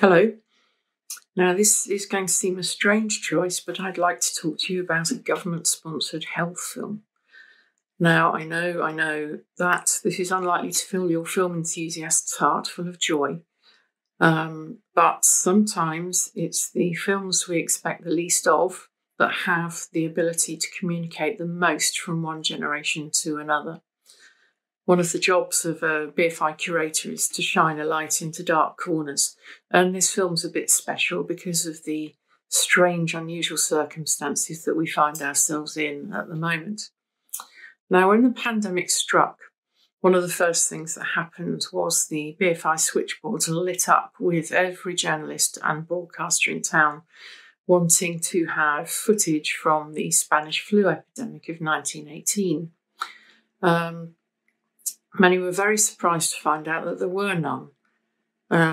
Hello. Now, this is going to seem a strange choice, but I'd like to talk to you about a government-sponsored health film. Now, I know that this is unlikely to fill your film enthusiast's heart full of joy, but sometimes it's the films we expect the least of that have the ability to communicate the most from one generation to another. One of the jobs of a BFI curator is to shine a light into dark corners. And this film's a bit special because of the strange, unusual circumstances that we find ourselves in at the moment. Now, when the pandemic struck, one of the first things that happened was the BFI switchboards lit up with every journalist and broadcaster in town wanting to have footage from the Spanish flu epidemic of 1918. Many were very surprised to find out that there were none.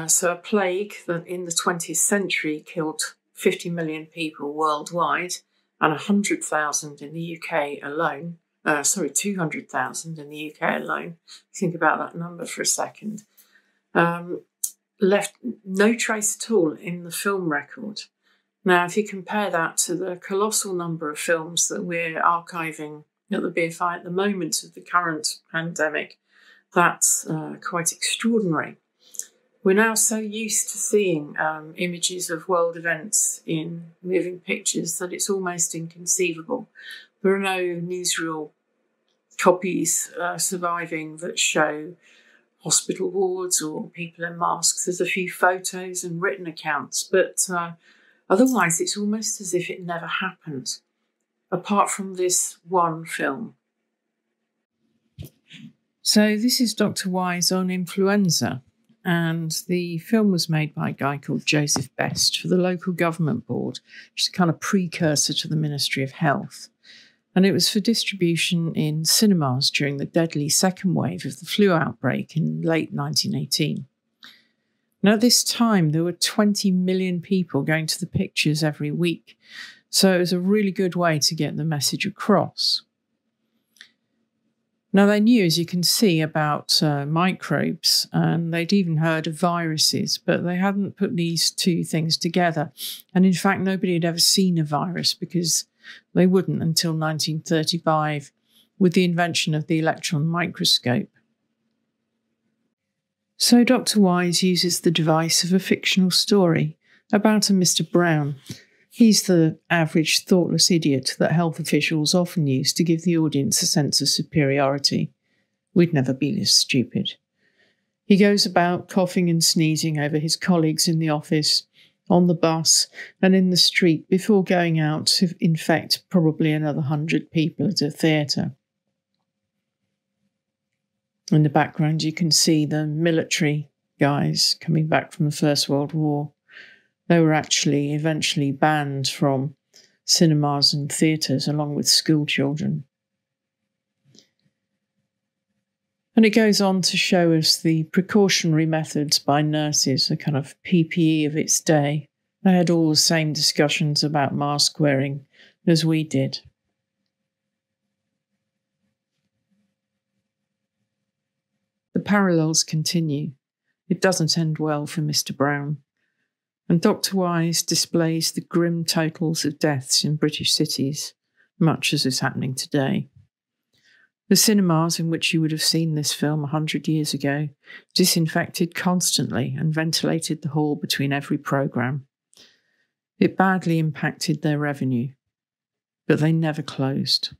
So a plague that in the 20th century killed 50 million people worldwide and 100,000 in the UK alone. 200,000 in the UK alone. Think about that number for a second. Left no trace at all in the film record. Now, if you compare that to the colossal number of films that we're archiving at the BFI at the moment of the current pandemic, that's quite extraordinary. We're now so used to seeing images of world events in moving pictures that it's almost inconceivable. There are no newsreel copies surviving that show hospital wards or people in masks. There's a few photos and written accounts, but otherwise it's almost as if it never happened, apart from this one film. So this is Dr. Wise on influenza, and the film was made by a guy called Joseph Best for the local government board, which is a kind of precursor to the Ministry of Health. And it was for distribution in cinemas during the deadly second wave of the flu outbreak in late 1918. Now, at this time, there were 20 million people going to the pictures every week, so it was a really good way to get the message across. Now, they knew, as you can see, about microbes, and they'd even heard of viruses, but they hadn't put these two things together. And in fact, nobody had ever seen a virus because they wouldn't until 1935 with the invention of the electron microscope. So Dr. Wise uses the device of a fictional story about a Mr. Brown. He's the average thoughtless idiot that health officials often use to give the audience a sense of superiority. We'd never be this stupid. He goes about coughing and sneezing over his colleagues in the office, on the bus, and in the street before going out to infect probably another 100 people at a theatre. In the background, you can see the military guys coming back from the First World War. They were actually eventually banned from cinemas and theatres along with school children. And it goes on to show us the precautionary methods by nurses, a kind of PPE of its day. They had all the same discussions about mask wearing as we did. The parallels continue. It doesn't end well for Mr. Brown. And Dr. Wise displays the grim totals of deaths in British cities, much as is happening today. The cinemas in which you would have seen this film 100 years ago disinfected constantly and ventilated the hall between every programme. It badly impacted their revenue, but they never closed.